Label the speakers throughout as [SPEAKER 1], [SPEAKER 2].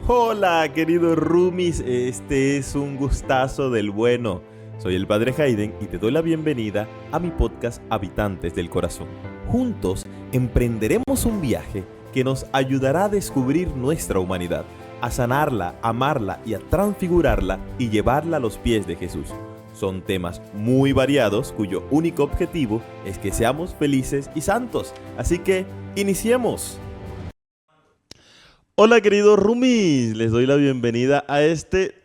[SPEAKER 1] Hola, queridos roomies, este es un gustazo del bueno. Soy el Padre Hayden y te doy la bienvenida a mi podcast Habitantes del Corazón. Juntos emprenderemos un viaje que nos ayudará a descubrir nuestra humanidad, a sanarla, amarla y a transfigurarla y llevarla a los pies de Jesús. Son temas muy variados cuyo único objetivo es que seamos felices y santos. Así que, iniciemos. Hola queridos roomies, les doy la bienvenida a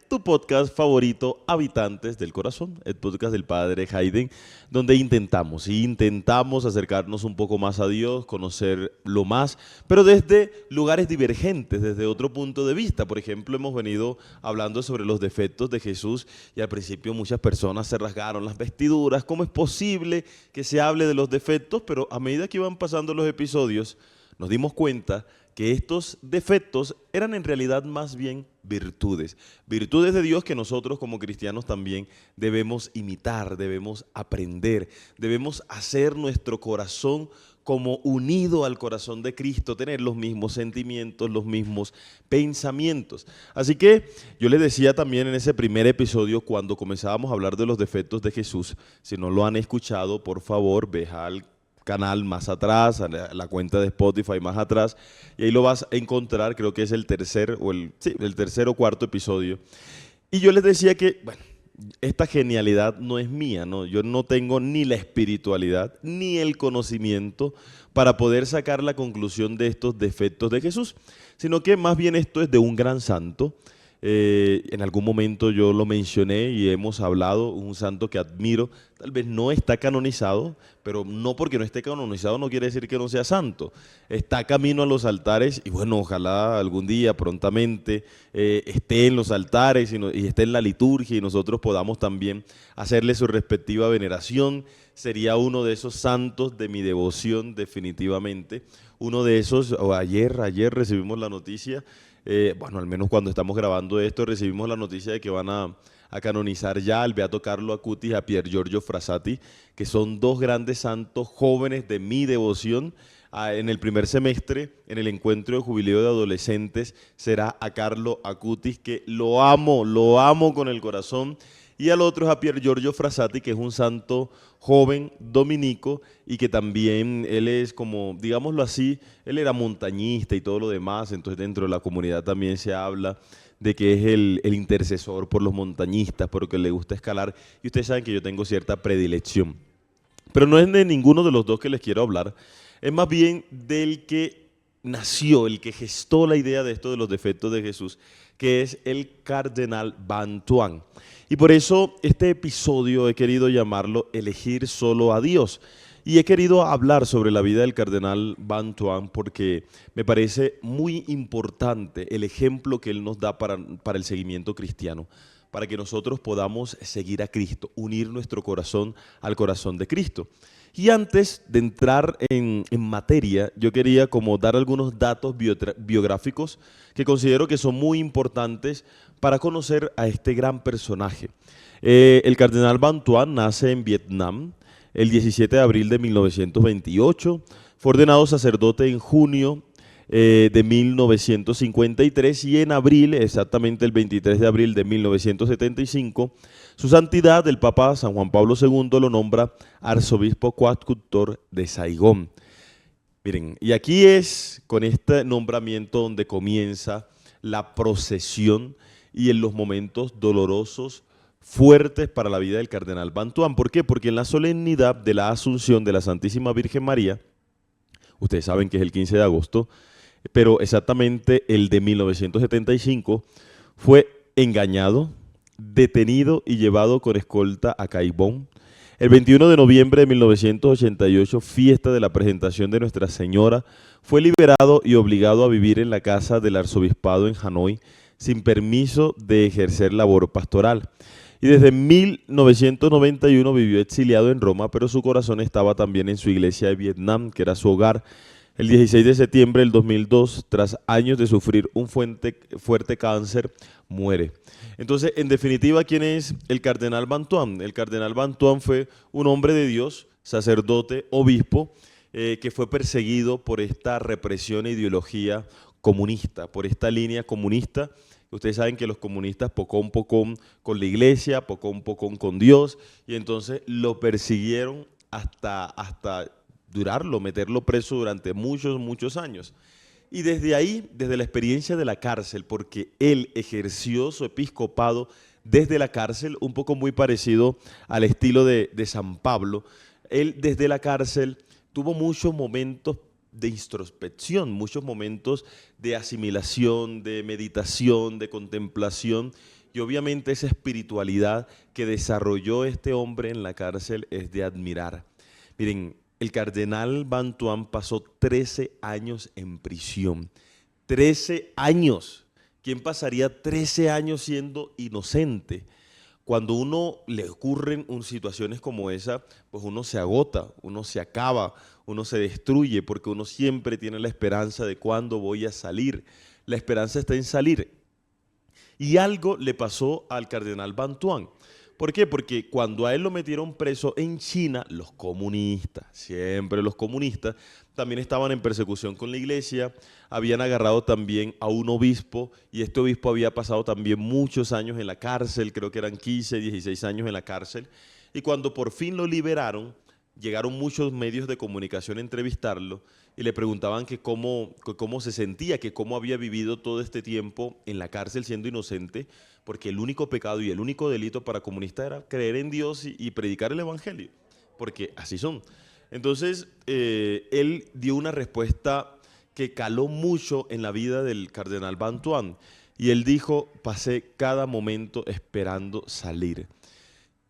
[SPEAKER 1] tu podcast favorito, Habitantes del Corazón, el podcast del Padre Hayden, donde intentamos acercarnos un poco más a Dios, conocerlo más, pero desde lugares divergentes, desde otro punto de vista. Por ejemplo, hemos venido hablando sobre los defectos de Jesús y al principio muchas personas se rasgaron las vestiduras. ¿Cómo es posible que se hable de los defectos? Pero a medida que iban pasando los episodios, nos dimos cuenta que estos defectos eran en realidad más bien virtudes, virtudes de Dios que nosotros como cristianos también debemos imitar, debemos aprender, debemos hacer nuestro corazón como unido al corazón de Cristo, tener los mismos sentimientos, los mismos pensamientos. Así que yo les decía también en ese primer episodio, cuando comenzábamos a hablar de los defectos de Jesús, si no lo han escuchado, por favor, ve al canal más atrás, a la cuenta de Spotify más atrás, y ahí lo vas a encontrar. Creo que es el tercer o cuarto episodio. Y yo les decía que, bueno, esta genialidad no es mía, ¿no? Yo no tengo ni la espiritualidad ni el conocimiento para poder sacar la conclusión de estos defectos de Jesús, sino que más bien esto es de un gran santo. En algún momento yo lo mencioné y hemos hablado, un santo que admiro, tal vez no está canonizado, pero no porque no esté canonizado no quiere decir que no sea santo. Está camino a los altares y bueno, ojalá algún día prontamente esté en los altares y esté en la liturgia y nosotros podamos también hacerle su respectiva veneración. Sería uno de esos santos de mi devoción definitivamente. Uno de esos, ayer recibimos la noticia. Bueno, al menos cuando estamos grabando esto, recibimos la noticia de que van a canonizar ya al Beato Carlo Acutis y a Pier Giorgio Frassati, que son dos grandes santos jóvenes de mi devoción. En el primer semestre, en el encuentro de jubileo de adolescentes, será a Carlo Acutis, que lo amo con el corazón, y al otro es a Pier Giorgio Frassati, que es un santo joven dominico y que también él es como, digámoslo así, él era montañista y todo lo demás. Entonces dentro de la comunidad también se habla de que es el intercesor por los montañistas, porque le gusta escalar, y ustedes saben que yo tengo cierta predilección. Pero no es de ninguno de los dos que les quiero hablar, es más bien del que nació, el que gestó la idea de esto de los defectos de Jesús, que es el cardenal Bantuan. Y por eso este episodio he querido llamarlo Elegir solo a Dios. Y he querido hablar sobre la vida del cardenal Bantuan porque me parece muy importante el ejemplo que él nos da para el seguimiento cristiano, para que nosotros podamos seguir a Cristo, unir nuestro corazón al corazón de Cristo. Y antes de entrar en materia, yo quería como dar algunos datos biográficos que considero que son muy importantes para conocer a este gran personaje. El cardenal Bantuan nace en Vietnam el 17 de abril de 1928, fue ordenado sacerdote en junio de 1953 y en abril, exactamente el 23 de abril de 1975, su santidad, el Papa San Juan Pablo II, lo nombra arzobispo coadjutor de Saigón. Miren, y aquí es con este nombramiento donde comienza la procesión y en los momentos dolorosos, fuertes para la vida del cardenal Bantuan. ¿Por qué? Porque en la solemnidad de la Asunción de la Santísima Virgen María, ustedes saben que es el 15 de agosto, pero exactamente el de 1975, fue engañado, detenido y llevado con escolta a Caibón. El 21 de noviembre de 1988, fiesta de la presentación de Nuestra Señora, fue liberado y obligado a vivir en la casa del arzobispado en Hanoi, sin permiso de ejercer labor pastoral. Y desde 1991 vivió exiliado en Roma, pero su corazón estaba también en su iglesia de Vietnam, que era su hogar. El 16 de septiembre del 2002, tras años de sufrir un fuerte cáncer, muere. Entonces, en definitiva, ¿quién es el cardenal Bantuan? El cardenal Bantuan fue un hombre de Dios, sacerdote, obispo, que fue perseguido por esta represión e ideología comunista, por esta línea comunista. Ustedes saben que los comunistas pocón con la iglesia, pocón con Dios, y entonces lo persiguieron hasta durarlo, meterlo preso durante muchos años. Y desde ahí, desde la experiencia de la cárcel, porque él ejerció su episcopado desde la cárcel, un poco muy parecido al estilo de San Pablo, él desde la cárcel tuvo muchos momentos de introspección, muchos momentos de asimilación, de meditación, de contemplación, y obviamente esa espiritualidad que desarrolló este hombre en la cárcel es de admirar. Miren, el cardenal Bantuán pasó 13 años en prisión. 13 años. ¿Quién pasaría 13 años siendo inocente? Cuando uno le ocurren situaciones como esa, pues uno se agota, uno se acaba, uno se destruye, porque uno siempre tiene la esperanza de cuándo voy a salir. La esperanza está en salir. Y algo le pasó al cardenal Bantuán. ¿Por qué? Porque cuando a él lo metieron preso en China, los comunistas, siempre los comunistas, también estaban en persecución con la iglesia, habían agarrado también a un obispo, y este obispo había pasado también muchos años en la cárcel, creo que eran 15, 16 años en la cárcel, y cuando por fin lo liberaron, llegaron muchos medios de comunicación a entrevistarlo, y le preguntaban que cómo se sentía, que cómo había vivido todo este tiempo en la cárcel siendo inocente, porque el único pecado y el único delito para comunistas era creer en Dios y predicar el evangelio, porque así son. Entonces, él dio una respuesta que caló mucho en la vida del cardenal Bantuán, y él dijo: pasé cada momento esperando salir.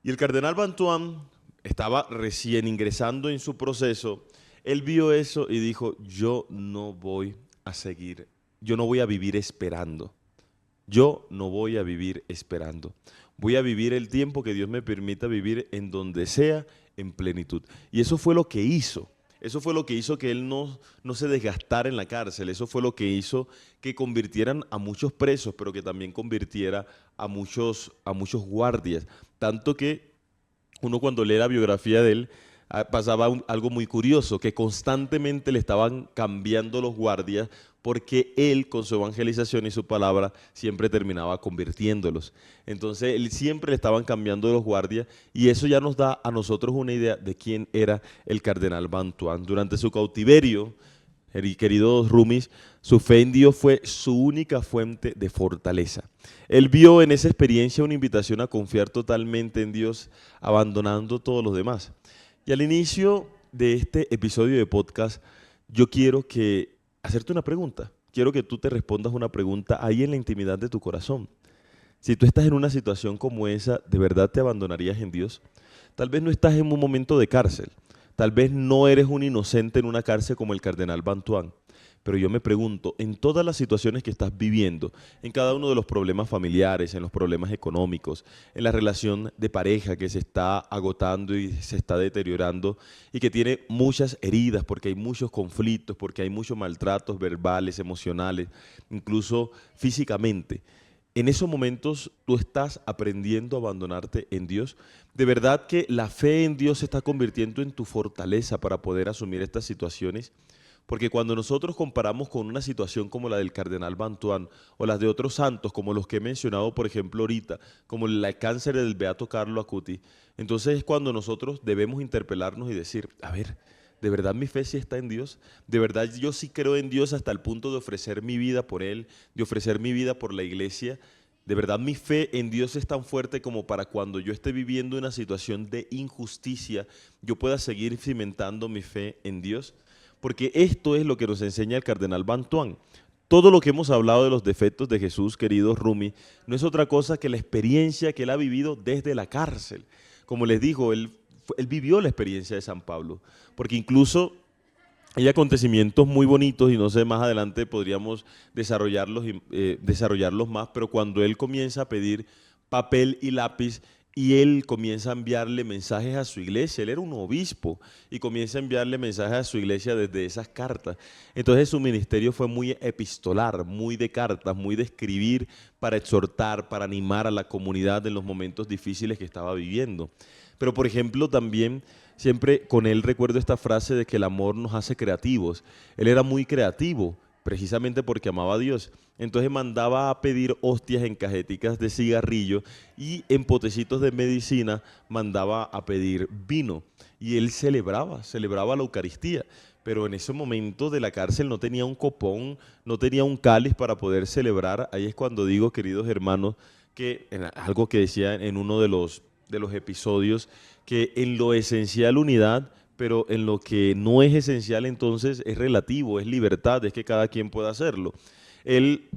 [SPEAKER 1] Y el cardenal Bantuán estaba recién ingresando en su proceso. Él vio eso y dijo: yo no voy a seguir, yo no voy a vivir esperando. Yo no voy a vivir esperando. Voy a vivir el tiempo que Dios me permita vivir en donde sea, en plenitud. Y eso fue lo que hizo. Eso fue lo que hizo que él no se desgastara en la cárcel. Eso fue lo que hizo que convirtieran a muchos presos, pero que también convirtiera a muchos guardias. Tanto que uno, cuando lee la biografía de él, pasaba algo muy curioso, que constantemente le estaban cambiando los guardias, porque él, con su evangelización y su palabra, siempre terminaba convirtiéndolos. Entonces, él siempre le estaban cambiando los guardias, y eso ya nos da a nosotros una idea de quién era el cardenal Bantuán. Durante su cautiverio, queridos Rumis, su fe en Dios fue su única fuente de fortaleza. Él vio en esa experiencia una invitación a confiar totalmente en Dios, abandonando todos los demás. Y al inicio de este episodio de podcast, yo quiero hacerte una pregunta. Quiero que tú te respondas una pregunta ahí en la intimidad de tu corazón. Si tú estás en una situación como esa, ¿de verdad te abandonarías en Dios? Tal vez no estás en un momento de cárcel. Tal vez no eres un inocente en una cárcel como el cardenal Bantuán. Pero yo me pregunto, en todas las situaciones que estás viviendo, en cada uno de los problemas familiares, en los problemas económicos, en la relación de pareja que se está agotando y se está deteriorando y que tiene muchas heridas porque hay muchos conflictos, porque hay muchos maltratos verbales, emocionales, incluso físicamente. En esos momentos tú estás aprendiendo a abandonarte en Dios. De verdad que la fe en Dios se está convirtiendo en tu fortaleza para poder asumir estas situaciones. Porque cuando nosotros comparamos con una situación como la del cardenal Bantuán o las de otros santos, como los que he mencionado, por ejemplo, ahorita, como el cáncer del beato Carlo Acutis, entonces es cuando nosotros debemos interpelarnos y decir: a ver, ¿de verdad mi fe sí está en Dios? ¿De verdad yo sí creo en Dios hasta el punto de ofrecer mi vida por Él, de ofrecer mi vida por la iglesia? ¿De verdad mi fe en Dios es tan fuerte como para cuando yo esté viviendo una situación de injusticia, yo pueda seguir cimentando mi fe en Dios? Porque esto es lo que nos enseña el cardenal Bantuán. Todo lo que hemos hablado de los defectos de Jesús, queridos Rumi, no es otra cosa que la experiencia que él ha vivido desde la cárcel. Como les digo, él vivió la experiencia de San Pablo, porque incluso hay acontecimientos muy bonitos, y no sé, más adelante podríamos desarrollarlos más, pero cuando él comienza a pedir papel y lápiz, y él comienza a enviarle mensajes a su iglesia. Él era un obispo y comienza a enviarle mensajes a su iglesia desde esas cartas. Entonces su ministerio fue muy epistolar, muy de cartas, muy de escribir para exhortar, para animar a la comunidad en los momentos difíciles que estaba viviendo. Pero, por ejemplo, también siempre con él recuerdo esta frase de que el amor nos hace creativos. Él era muy creativo, precisamente porque amaba a Dios. Entonces mandaba a pedir hostias en cajeticas de cigarrillo y en potecitos de medicina mandaba a pedir vino. Y él celebraba la Eucaristía. Pero en ese momento de la cárcel no tenía un copón, no tenía un cáliz para poder celebrar. Ahí es cuando digo, queridos hermanos, que algo que decía en uno de los episodios, que en lo esencial unidad, pero en lo que no es esencial entonces es relativo, es libertad, es que cada quien pueda hacerlo. Él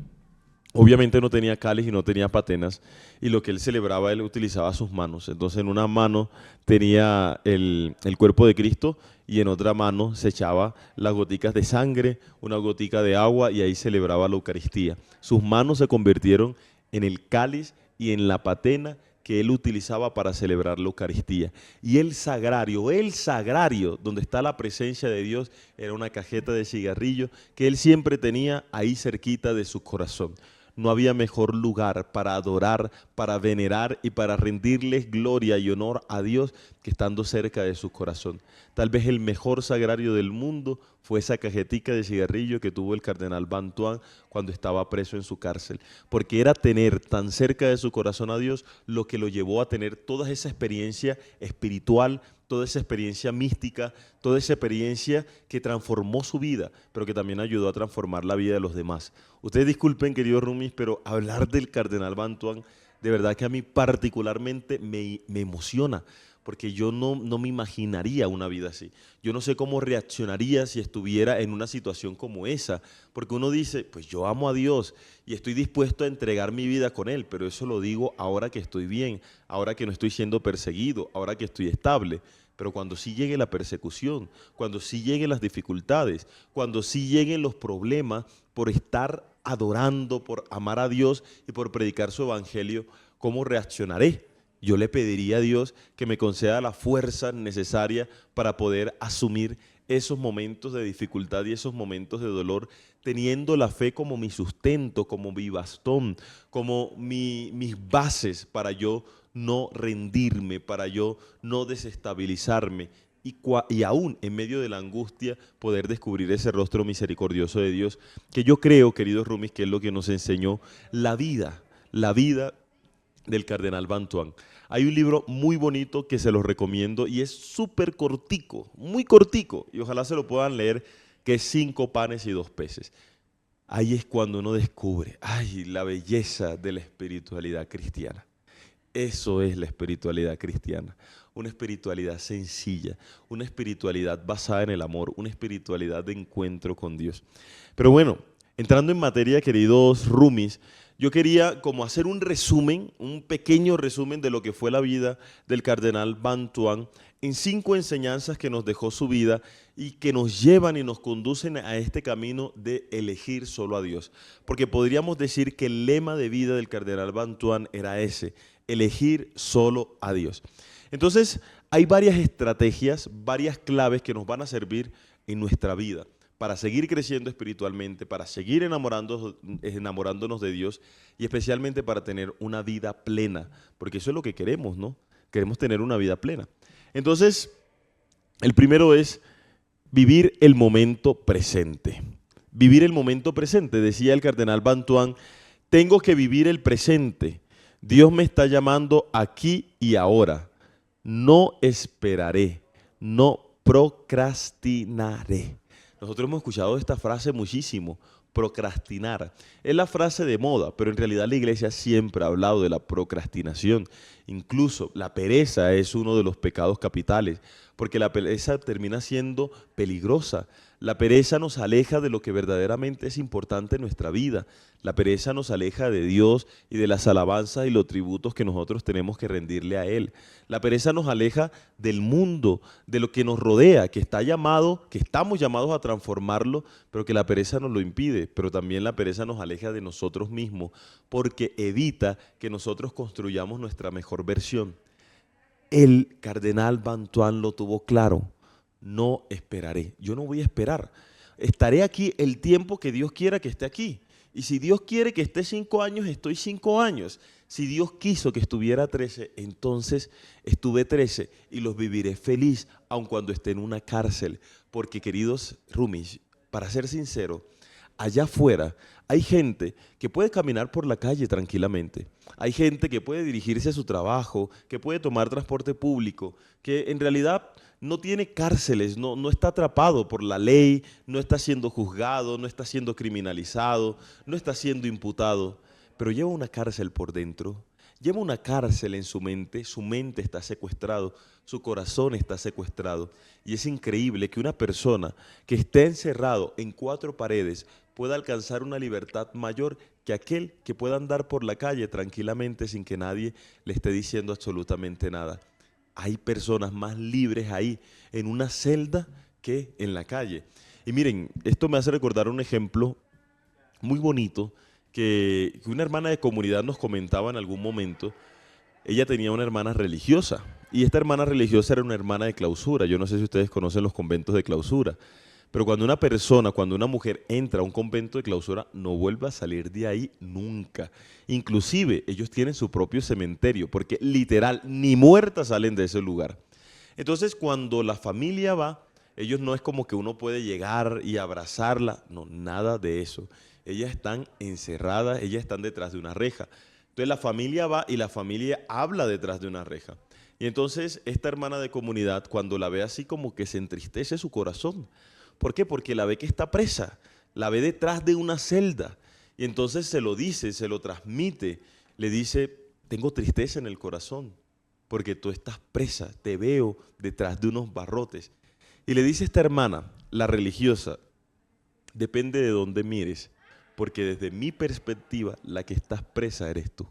[SPEAKER 1] obviamente no tenía cáliz y no tenía patenas, y lo que él celebraba, él utilizaba sus manos. Entonces en una mano tenía el cuerpo de Cristo y en otra mano se echaba las goticas de sangre, una gotica de agua y ahí celebraba la Eucaristía. Sus manos se convirtieron en el cáliz y en la patena que él utilizaba para celebrar la Eucaristía. Y el sagrario, donde está la presencia de Dios, era una cajeta de cigarrillo que él siempre tenía ahí cerquita de su corazón. No había mejor lugar para adorar, para venerar y para rendirles gloria y honor a Dios que estando cerca de su corazón. Tal vez el mejor sagrario del mundo fue esa cajetica de cigarrillo que tuvo el cardenal Bantuán cuando estaba preso en su cárcel, porque era tener tan cerca de su corazón a Dios lo que lo llevó a tener toda esa experiencia espiritual, toda esa experiencia mística, toda esa experiencia que transformó su vida, pero que también ayudó a transformar la vida de los demás. Ustedes disculpen, queridos Rumis, pero hablar del cardenal Bantuán, de verdad que a mí particularmente me emociona, porque yo no me imaginaría una vida así. Yo no sé cómo reaccionaría si estuviera en una situación como esa, porque uno dice, pues yo amo a Dios y estoy dispuesto a entregar mi vida con Él, pero eso lo digo ahora que estoy bien, ahora que no estoy siendo perseguido, ahora que estoy estable. Pero cuando sí llegue la persecución, cuando sí lleguen las dificultades, cuando sí lleguen los problemas por estar adorando, por amar a Dios y por predicar su evangelio, ¿cómo reaccionaré? Yo le pediría a Dios que me conceda la fuerza necesaria para poder asumir esos momentos de dificultad y esos momentos de dolor, teniendo la fe como mi sustento, como mi bastón, como mis bases para yo no rendirme, para yo no desestabilizarme y aún en medio de la angustia poder descubrir ese rostro misericordioso de Dios, que yo creo, queridos Rumis, que es lo que nos enseñó la vida del cardenal Bantuán. Hay un libro muy bonito que se los recomiendo y es súper cortico, muy cortico, y ojalá se lo puedan leer, que es 5 panes y 2 peces. Ahí es cuando uno descubre, ay, la belleza de la espiritualidad cristiana. Eso es la espiritualidad cristiana, una espiritualidad sencilla, una espiritualidad basada en el amor, una espiritualidad de encuentro con Dios. Pero bueno, entrando en materia, queridos Rumis, yo quería como hacer un resumen, un pequeño resumen de lo que fue la vida del cardenal Bantuán en 5 enseñanzas que nos dejó su vida y que nos llevan y nos conducen a este camino de elegir solo a Dios. Porque podríamos decir que el lema de vida del cardenal Bantuán era ese, elegir solo a Dios. Entonces, hay varias estrategias, varias claves que nos van a servir en nuestra vida para seguir creciendo espiritualmente, para seguir enamorándonos de Dios y especialmente para tener una vida plena, porque eso es lo que queremos, ¿no? Queremos tener una vida plena. Entonces, el primero es vivir el momento presente. Vivir el momento presente, decía el cardenal Bantuán, tengo que vivir el presente. Dios me está llamando aquí y ahora. No esperaré, no procrastinaré. Nosotros hemos escuchado esta frase muchísimo, procrastinar. Es la frase de moda, pero en realidad la iglesia siempre ha hablado de la procrastinación. Incluso la pereza es uno de los pecados capitales, porque la pereza termina siendo peligrosa. La pereza nos aleja de lo que verdaderamente es importante en nuestra vida. La pereza nos aleja de Dios y de las alabanzas y los tributos que nosotros tenemos que rendirle a Él. La pereza nos aleja del mundo, de lo que nos rodea, que estamos llamados a transformarlo, pero que la pereza nos lo impide. Pero también la pereza nos aleja de nosotros mismos, porque evita que nosotros construyamos nuestra mejor versión. El cardenal Bantuán lo tuvo claro. No esperaré, yo no voy a esperar. Estaré aquí el tiempo que Dios quiera que esté aquí. Y si Dios quiere que esté 5 años, estoy 5 años. Si Dios quiso que estuviera 13, entonces estuve 13 y los viviré feliz, aun cuando esté en una cárcel. Porque, queridos Rumis, para ser sincero, allá afuera hay gente que puede caminar por la calle tranquilamente. Hay gente que puede dirigirse a su trabajo, que puede tomar transporte público, que en realidad no tiene cárceles, no está atrapado por la ley, no está siendo juzgado, no está siendo criminalizado, no está siendo imputado, pero lleva una cárcel por dentro. Lleva una cárcel en su mente está secuestrado, su corazón está secuestrado. Y es increíble que una persona que esté encerrado en cuatro paredes pueda alcanzar una libertad mayor que aquel que pueda andar por la calle tranquilamente sin que nadie le esté diciendo absolutamente nada. Hay personas más libres ahí en una celda que en la calle. Y miren, esto me hace recordar un ejemplo muy bonito que una hermana de comunidad nos comentaba en algún momento. Ella tenía una hermana religiosa y esta hermana religiosa era una hermana de clausura. Yo no sé si ustedes conocen los conventos de clausura, pero cuando una persona, cuando una mujer entra a un convento de clausura, no vuelve a salir de ahí nunca. Inclusive ellos tienen su propio cementerio, porque literal, ni muertas salen de ese lugar. Entonces, cuando la familia va, ellos no es como que uno puede llegar y abrazarla, no, nada de eso. Ellas están encerradas, ellas están detrás de una reja. Entonces la familia va y la familia habla detrás de una reja. Y entonces esta hermana de comunidad, cuando la ve así, como que se entristece su corazón. ¿Por qué? Porque la ve que está presa, la ve detrás de una celda. Y entonces se lo dice, se lo transmite, le dice, tengo tristeza en el corazón, porque tú estás presa, te veo detrás de unos barrotes. Y le dice esta hermana, la religiosa, depende de dónde mires, porque desde mi perspectiva, la que estás presa eres tú.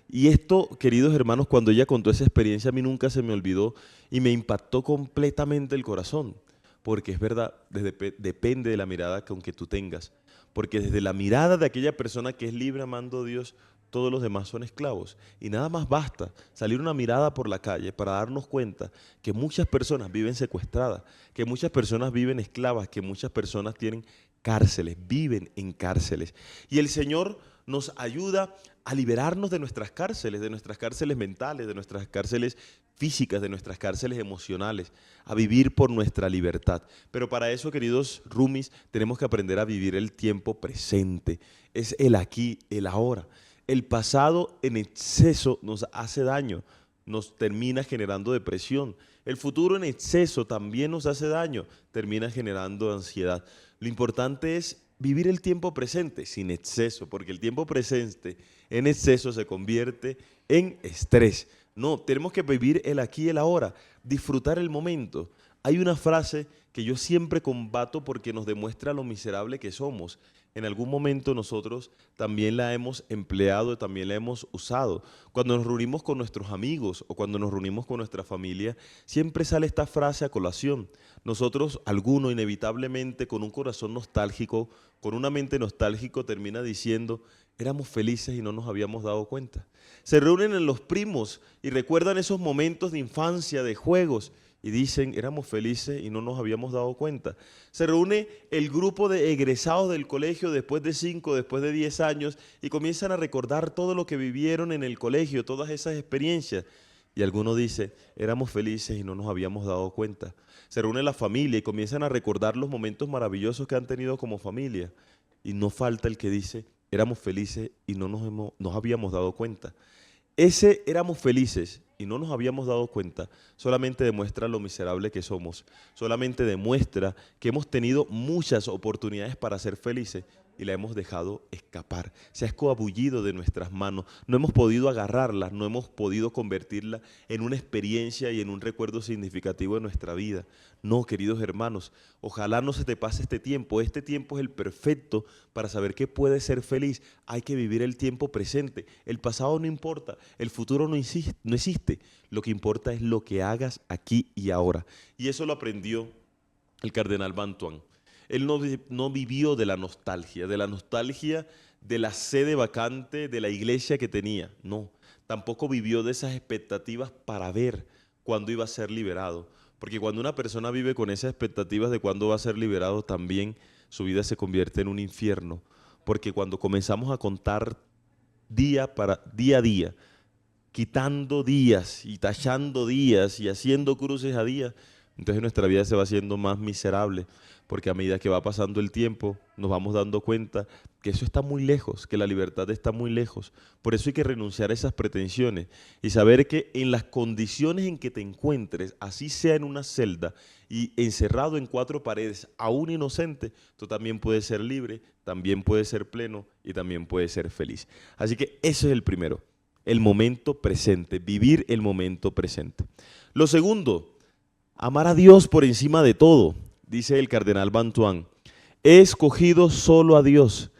[SPEAKER 1] Y esto, queridos hermanos, cuando ella contó esa experiencia, a mí nunca se me olvidó y me impactó completamente el corazón. Porque es verdad, depende de la mirada que aunque tú tengas. Porque desde la mirada de aquella persona que es libre amando a Dios, todos los demás son esclavos. Y nada más basta salir una mirada por la calle para darnos cuenta que muchas personas viven secuestradas, que muchas personas viven esclavas, que muchas personas tienen cárceles, viven en cárceles. Y el Señor nos ayuda a liberarnos de nuestras cárceles mentales, de nuestras cárceles físicas, de nuestras cárceles emocionales, a vivir por nuestra libertad. Pero para eso, queridos roomies, tenemos que aprender a vivir el tiempo presente. Es el aquí, el ahora. El pasado en exceso nos hace daño, nos termina generando depresión. El futuro en exceso también nos hace daño, termina generando ansiedad. Lo importante es vivir el tiempo presente sin exceso, porque el tiempo presente en exceso se convierte en estrés. No, tenemos que vivir el aquí y el ahora, disfrutar el momento. Hay una frase que yo siempre combato porque nos demuestra lo miserable que somos. En algún momento nosotros también la hemos empleado, también la hemos usado. Cuando nos reunimos con nuestros amigos o cuando nos reunimos con nuestra familia, siempre sale esta frase a colación. Nosotros, alguno inevitablemente con un corazón nostálgico, con una mente nostálgica, termina diciendo, éramos felices y no nos habíamos dado cuenta. Se reúnen en los primos y recuerdan esos momentos de infancia, de juegos, y dicen, éramos felices y no nos habíamos dado cuenta. Se reúne el grupo de egresados del colegio después de 5, después de 10 años y comienzan a recordar todo lo que vivieron en el colegio, todas esas experiencias. Y alguno dice, éramos felices y no nos habíamos dado cuenta. Se reúne la familia y comienzan a recordar los momentos maravillosos que han tenido como familia. Y no falta el que dice, éramos felices y no nos habíamos dado cuenta. Ese éramos felices y no nos habíamos dado cuenta, solamente demuestra lo miserable que somos, solamente demuestra que hemos tenido muchas oportunidades para ser felices y la hemos dejado escapar. Se ha escabullido de nuestras manos, no hemos podido agarrarla, no hemos podido convertirla en una experiencia y en un recuerdo significativo de nuestra vida. No, queridos hermanos, ojalá no se te pase este tiempo es el perfecto para saber que puedes ser feliz. Hay que vivir el tiempo presente, el pasado no importa, el futuro no existe, lo que importa es lo que hagas aquí y ahora. Y eso lo aprendió el cardenal Bantuán. Él no vivió de la nostalgia de la sede vacante de la iglesia que tenía, no. Tampoco vivió de esas expectativas para ver cuándo iba a ser liberado. Porque cuando una persona vive con esas expectativas de cuándo va a ser liberado, también su vida se convierte en un infierno. Porque cuando comenzamos a contar día a día, quitando días y tachando días y haciendo cruces a día, Entonces nuestra vida se va haciendo más miserable, porque a medida que va pasando el tiempo, nos vamos dando cuenta que eso está muy lejos, que la libertad está muy lejos. Por eso hay que renunciar a esas pretensiones y saber que en las condiciones en que te encuentres, así sea en una celda y encerrado en cuatro paredes, aún inocente, tú también puedes ser libre, también puedes ser pleno y también puedes ser feliz. Así que ese es el primero, el momento presente, vivir el momento presente. Lo segundo, amar a Dios por encima de todo. Dice el cardenal Bantuán, he escogido solo a Dios,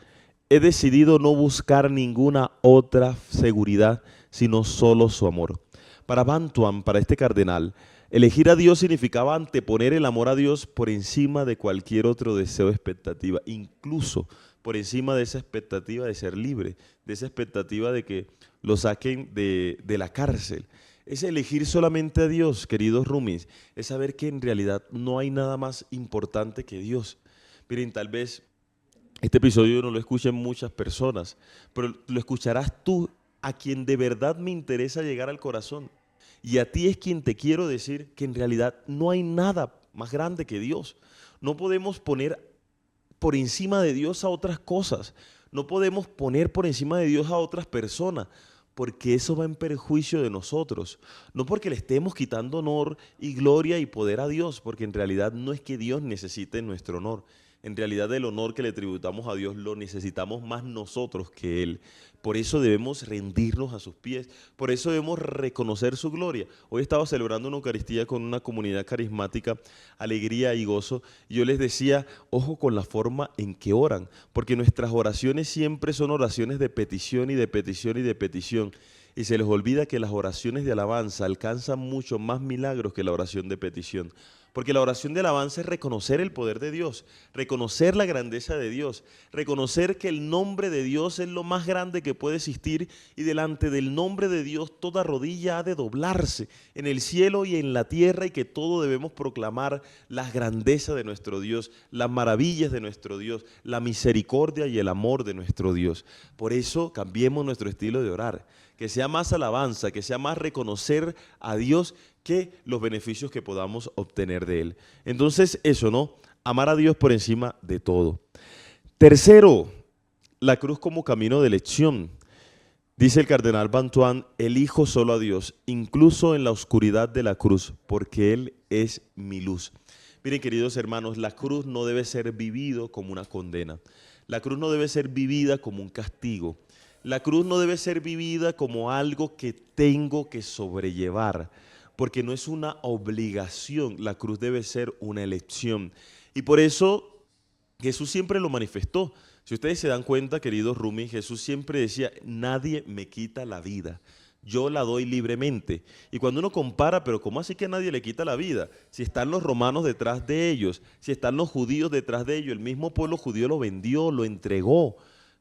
[SPEAKER 1] he decidido no buscar ninguna otra seguridad, sino solo su amor. Para Bantuán, para este cardenal, elegir a Dios significaba anteponer el amor a Dios por encima de cualquier otro deseo o expectativa, incluso por encima de esa expectativa de ser libre, de esa expectativa de que lo saquen de la cárcel. Es elegir solamente a Dios, queridos roomies, es saber que en realidad no hay nada más importante que Dios. Miren, tal vez este episodio no lo escuchen muchas personas, pero lo escucharás tú, a quien de verdad me interesa llegar al corazón. Y a ti es quien te quiero decir que en realidad no hay nada más grande que Dios. No podemos poner por encima de Dios a otras cosas. No podemos poner por encima de Dios a otras personas, porque eso va en perjuicio de nosotros. No porque le estemos quitando honor y gloria y poder a Dios, porque en realidad no es que Dios necesite nuestro honor. En realidad el honor que le tributamos a Dios lo necesitamos más nosotros que Él. Por eso debemos rendirnos a sus pies, por eso debemos reconocer su gloria. Hoy estaba celebrando una Eucaristía con una comunidad carismática, alegría y gozo, y yo les decía, ojo con la forma en que oran, porque nuestras oraciones siempre son oraciones de petición y de petición y de petición. Y se les olvida que las oraciones de alabanza alcanzan mucho más milagros que la oración de petición. Porque la oración de alabanza es reconocer el poder de Dios, reconocer la grandeza de Dios, reconocer que el nombre de Dios es lo más grande que puede existir y delante del nombre de Dios toda rodilla ha de doblarse en el cielo y en la tierra y que todo debemos proclamar la grandeza de nuestro Dios, las maravillas de nuestro Dios, la misericordia y el amor de nuestro Dios. Por eso cambiemos nuestro estilo de orar, que sea más alabanza, que sea más reconocer a Dios que los beneficios que podamos obtener de Él. Entonces eso, ¿no? Amar a Dios por encima de todo. Tercero, la cruz como camino de elección. Dice el cardenal Bantuán, elijo solo a Dios, incluso en la oscuridad de la cruz, porque Él es mi luz. Miren, queridos hermanos, la cruz no debe ser vivido como una condena. La cruz no debe ser vivida como un castigo. La cruz no debe ser vivida como algo que tengo que sobrellevar, porque no es una obligación, la cruz debe ser una elección. Y por eso Jesús siempre lo manifestó. Si ustedes se dan cuenta, queridos Rumi, Jesús siempre decía, nadie me quita la vida, yo la doy libremente. Y cuando uno compara, pero ¿cómo así que nadie le quita la vida? Si están los romanos detrás de ellos, si están los judíos detrás de ellos, el mismo pueblo judío lo vendió, lo entregó,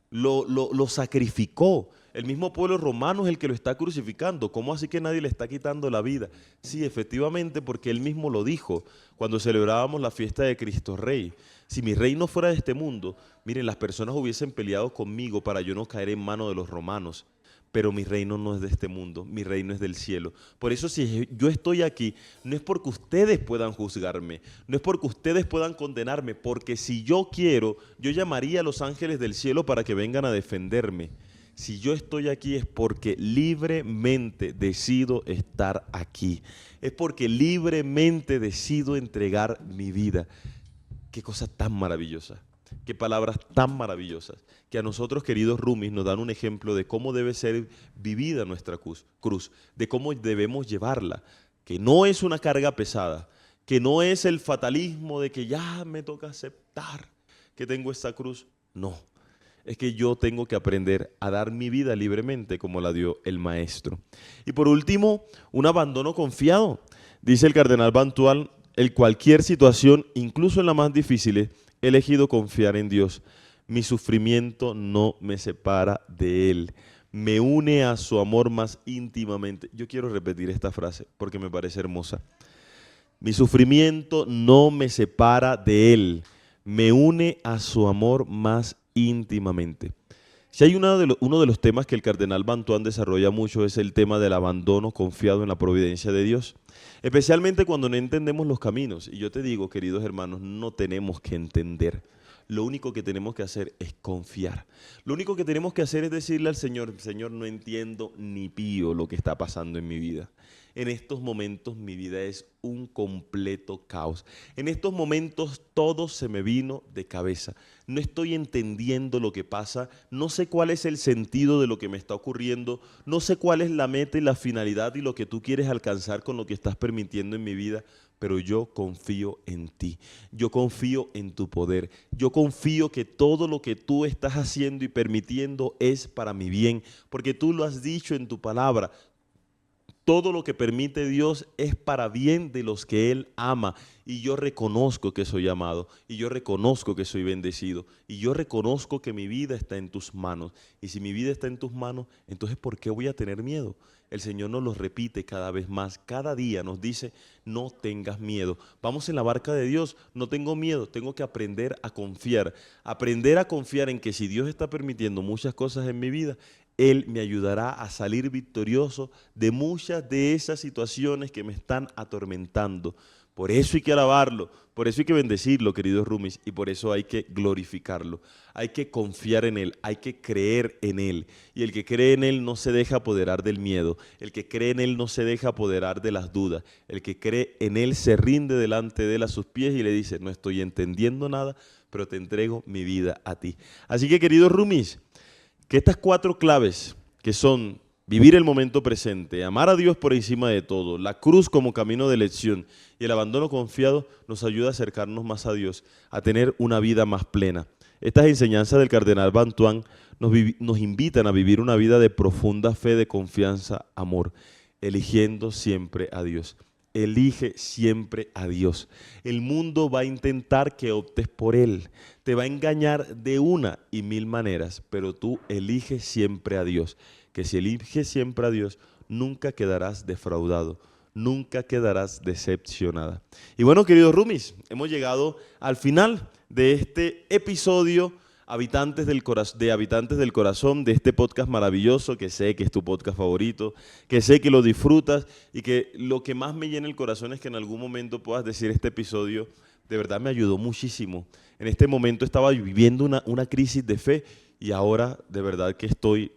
[SPEAKER 1] lo sacrificó. El mismo pueblo romano es el que lo está crucificando. ¿Cómo así que nadie le está quitando la vida? Sí, efectivamente, porque él mismo lo dijo cuando celebrábamos la fiesta de Cristo Rey. Si mi reino fuera de este mundo, miren, las personas hubiesen peleado conmigo para yo no caer en manos de los romanos. Pero mi reino no es de este mundo, mi reino es del cielo. Por eso si yo estoy aquí, no es porque ustedes puedan juzgarme, no es porque ustedes puedan condenarme, porque si yo quiero, yo llamaría a los ángeles del cielo para que vengan a defenderme. Si yo estoy aquí es porque libremente decido estar aquí. Es porque libremente decido entregar mi vida. Qué cosa tan maravillosa. Qué palabras tan maravillosas, que a nosotros, queridos Rumis, nos dan un ejemplo de cómo debe ser vivida nuestra cruz, de cómo debemos llevarla, que no es una carga pesada, que no es el fatalismo de que ya me toca aceptar que tengo esta cruz. No, es que yo tengo que aprender a dar mi vida libremente como la dio el Maestro. Y por último, un abandono confiado. Dice el cardenal Bantuán, en cualquier situación, incluso en la más difícil, he elegido confiar en Dios. Mi sufrimiento no me separa de Él. Me une a su amor más íntimamente. Yo quiero repetir esta frase porque me parece hermosa. Mi sufrimiento no me separa de Él. Me une a su amor más íntimamente. Si hay uno de los temas que el cardenal Bantuán desarrolla mucho es el tema del abandono confiado en la providencia de Dios, especialmente cuando no entendemos los caminos. Y yo te digo, queridos hermanos, no tenemos que entender. Lo único que tenemos que hacer es confiar. Lo único que tenemos que hacer es decirle al Señor, Señor, no entiendo ni pío lo que está pasando en mi vida. En estos momentos mi vida es un completo caos. En estos momentos todo se me vino de cabeza. No estoy entendiendo lo que pasa, no sé cuál es el sentido de lo que me está ocurriendo, no sé cuál es la meta y la finalidad y lo que tú quieres alcanzar con lo que estás permitiendo en mi vida, pero yo confío en ti, yo confío en tu poder, yo confío que todo lo que tú estás haciendo y permitiendo es para mi bien, porque tú lo has dicho en tu palabra. Todo lo que permite Dios es para bien de los que Él ama. Y yo reconozco que soy amado. Y yo reconozco que soy bendecido. Y yo reconozco que mi vida está en tus manos. Y si mi vida está en tus manos, entonces ¿por qué voy a tener miedo? El Señor nos lo repite cada vez más. Cada día nos dice, no tengas miedo. Vamos en la barca de Dios, no tengo miedo. Tengo que aprender a confiar. Aprender a confiar en que si Dios está permitiendo muchas cosas en mi vida, Él me ayudará a salir victorioso de muchas de esas situaciones que me están atormentando. Por eso hay que alabarlo, por eso hay que bendecirlo, queridos Rumis, y por eso hay que glorificarlo. Hay que confiar en Él, hay que creer en Él. Y el que cree en Él no se deja apoderar del miedo. El que cree en Él no se deja apoderar de las dudas. El que cree en Él se rinde delante de Él a sus pies y le dice, no estoy entendiendo nada, pero te entrego mi vida a ti. Así que, queridos Rumis, que estas 4 claves, que son vivir el momento presente, amar a Dios por encima de todo, la cruz como camino de elección y el abandono confiado, nos ayuda a acercarnos más a Dios, a tener una vida más plena. Estas enseñanzas del cardenal Bantuán nos invitan a vivir una vida de profunda fe, de confianza, amor, eligiendo siempre a Dios. Elige siempre a Dios. El mundo va a intentar que optes por Él. Te va a engañar de una y mil maneras, pero tú eliges siempre a Dios. Que si eliges siempre a Dios, nunca quedarás defraudado, nunca quedarás decepcionada. Y bueno, queridos Rumis, hemos llegado al final de este episodio de Habitantes del Corazón, de este podcast maravilloso, que sé que es tu podcast favorito, que sé que lo disfrutas y que lo que más me llena el corazón es que en algún momento puedas decir este episodio, de verdad me ayudó muchísimo. En este momento estaba viviendo una crisis de fe y ahora de verdad que estoy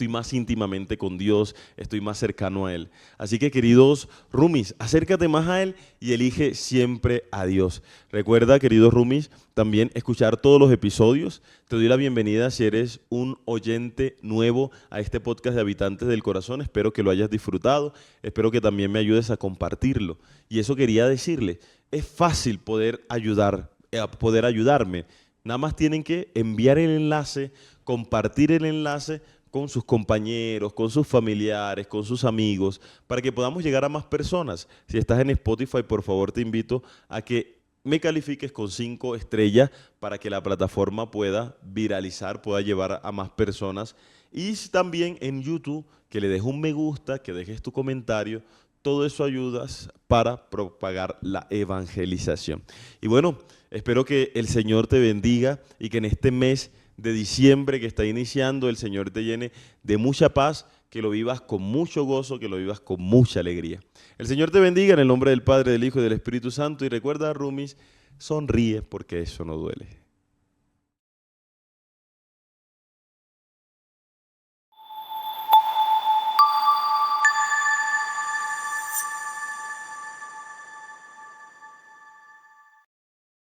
[SPEAKER 1] más íntimamente con Dios, estoy más cercano a Él. Así que, queridos Rumis, acércate más a Él y elige siempre a Dios. Recuerda, queridos Rumis, también escuchar todos los episodios. Te doy la bienvenida si eres un oyente nuevo a este podcast de Habitantes del Corazón. Espero que lo hayas disfrutado, espero que también me ayudes a compartirlo. Y eso quería decirle, es fácil poder ayudarme. Nada más tienen que enviar el enlace, compartir el enlace con sus compañeros, con sus familiares, con sus amigos, para que podamos llegar a más personas. Si estás en Spotify, por favor te invito a que me califiques con 5 estrellas para que la plataforma pueda viralizar, pueda llevar a más personas. Y también en YouTube, que le dejes un me gusta, que dejes tu comentario. Todo eso ayuda para propagar la evangelización. Y bueno, espero que el Señor te bendiga y que en este mes de diciembre que está iniciando, el Señor te llene de mucha paz, que lo vivas con mucho gozo, que lo vivas con mucha alegría. El Señor te bendiga en el nombre del Padre, del Hijo y del Espíritu Santo. Y recuerda, Rumis, sonríe porque eso no duele.